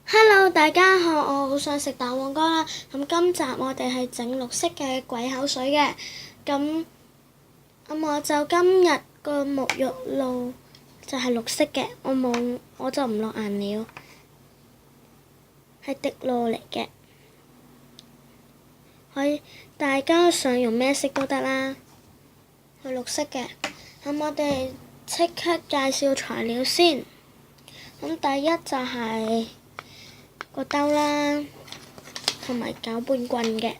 Hello，大家好，我好想食蛋黃哥啦。咁今集我哋係整綠色嘅鬼口水嘅。咁我就今日個沐浴露就係綠色嘅，我就唔落顏料，係滴露嚟嘅。可以大家想用咩色都得啦，係綠色嘅。咁我哋即刻介紹材料先。咁第一就係個兜啦，同埋攪拌棍嘅。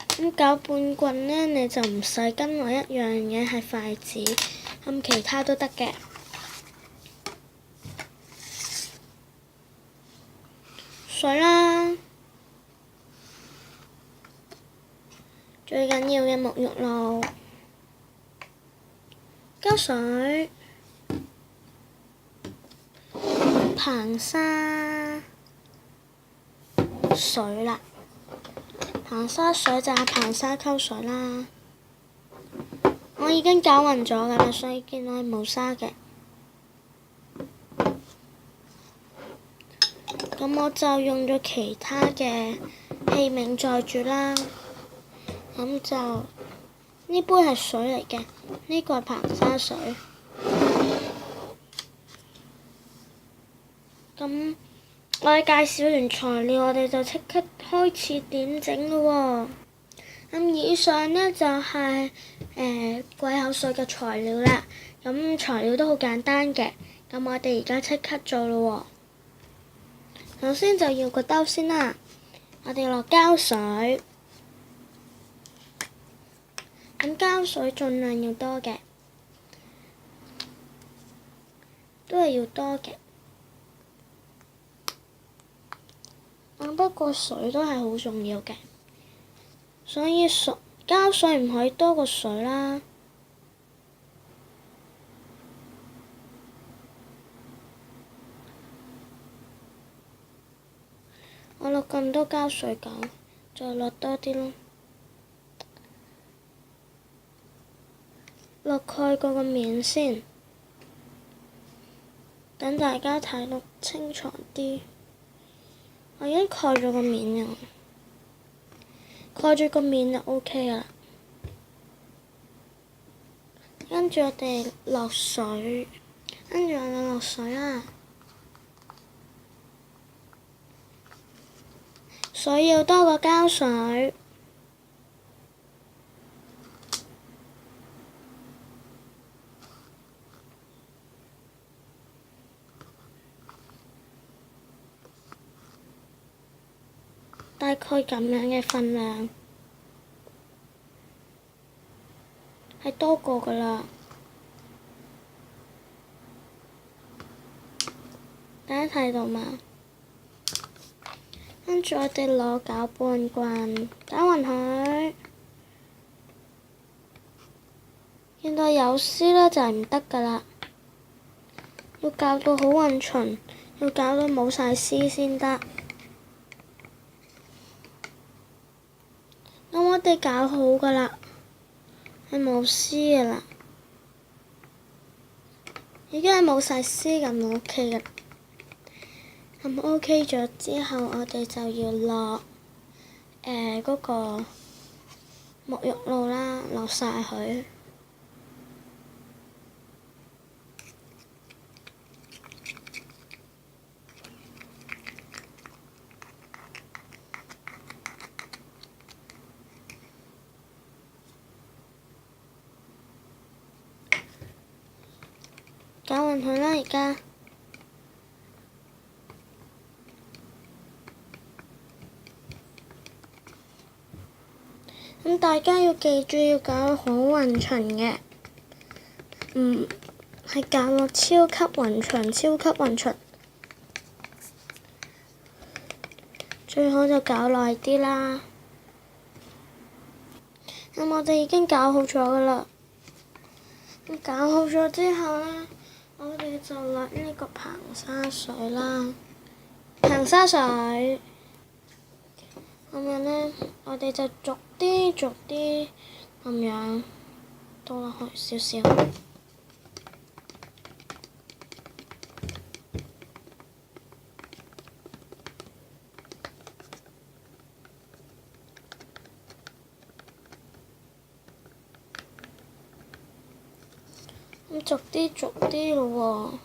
咁攪拌棍呢，你就唔使跟我一樣嘅係筷子，咁其他都得嘅。水啦，最緊要嘅沐浴露、膠水、硼砂、水啦。硼砂水就係硼砂溝水啦。我已經攪勻咗㗎啦，所以見到係冇沙嘅。咁我就用咗其他嘅器皿載住啦。咁就呢杯係水嚟嘅，呢個係硼砂水。咁我哋介紹完材料，我哋就即刻開始點整咯喎。咁以上呢，就係鬼口水嘅材料啦。咁材料都好簡單嘅。咁我哋而家即刻做咯喎。首先就要個兜先啦。我哋落膠水。咁膠水盡量要多嘅，都係要多嘅。不過水都係好重要嘅，所以膠水唔可以多過水啦。我落咁多膠水咁，再落多啲咯。落蓋嗰個面先，等大家睇得清楚啲。我已經蓋咗個面㗎，蓋住個面就 OK 㗎啦。跟住我哋落水，啦。水要多過膠水。大概咁樣嘅份量，係多過㗎啦。大家睇到嘛？跟住我哋攞攪拌棍攪勻佢，見到有絲咧就係唔得㗎啦，要攪到好勻勻，要攪到冇晒絲先得。咁我哋攪好㗎啦，係冇絲㗎啦，已經係冇晒絲咁 OK 㗎。咁 OK 咗之後，我哋就要落嗰個沐浴露啦，落晒佢。攪勻佢啦，而家。咁大家要記住要攪好勻勻嘅，係攪落超級勻勻，超級勻勻。最好就攪耐啲啦。咁我哋已經攪好咗㗎啦。咁攪好咗之後呢，我哋就落呢個硼砂水啦。硼砂水咁樣呢，我哋就逐啲咁樣倒落去少少。咁逐啲咯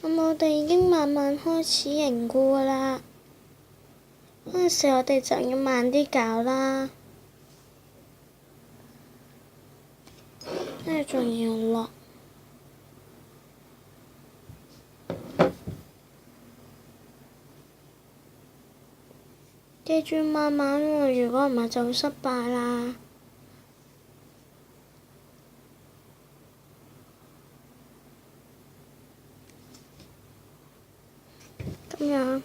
喎。咁我哋已經慢慢開始凝固㗎啦。嗰陣時我哋就要慢啲搞啦，跟住仲要落。記住慢慢喎，如果唔係就會失敗啦。咁樣。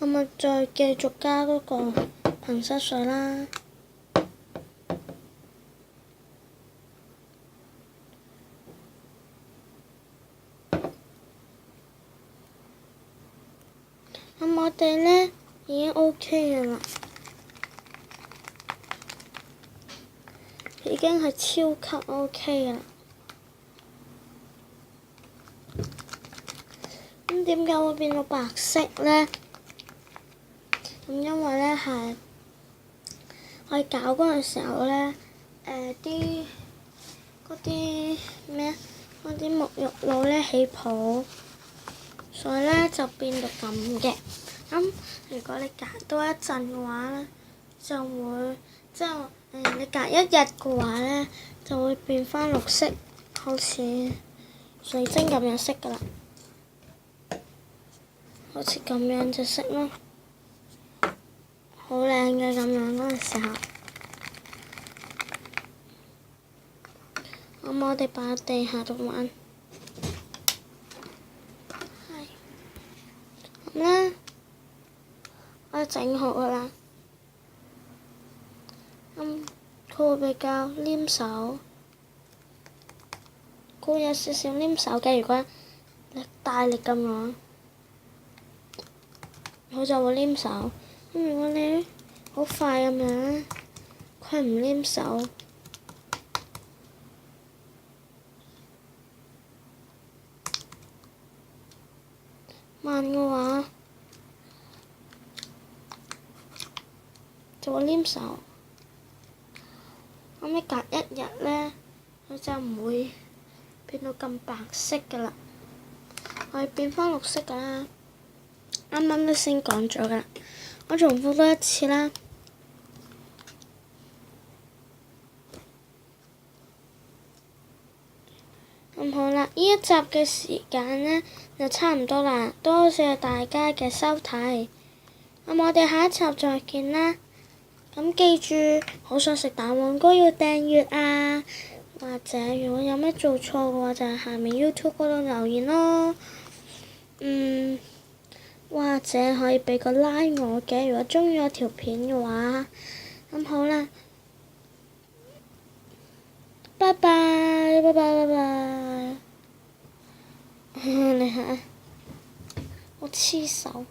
咁咪再繼續加嗰個噴濕水啦。咁我哋呢已經 OK 嘅啦，已經係超級 OK 嘅啦。咁點解會變到白色呢？咁因為呢係我哋搞嗰陣時候呢，嗰啲沐浴露呢起泡，所以呢就變到咁嘅。咁如果你隔多一陣嘅話呢，就會你隔一日嘅話呢，就會變返綠色，好似水晶咁樣色㗎啦，好似咁樣隻色咯，好靚嘅咁樣嗰陣時候。咁我哋擺喺地下度玩，咁呢，我整好㗎啦。佢會比較黏手，佢會有少少黏手嘅。如果你大力咁樣，佢就會黏手。咁如果你好快咁樣，佢唔黏手。慢嘅話就會黏手。咁你隔一日呢，佢就唔會變到咁白色㗎啦，會變返綠色㗎啦。啱啱都先講咗㗎啦，我重複多一次啦。咁好啦，呢一集嘅時間呢就差唔多啦，多謝大家嘅收睇。咁我哋下一集再見啦。咁記住，好想食蛋黃糕要訂閱啊！或者如果有咩做錯嘅話，就喺下面 YouTube 嗰度留言咯。或者可以俾個 like 我嘅，如果鍾意我條片嘅話。咁好啦，拜拜，拜拜，拜拜。你睇，我黐手。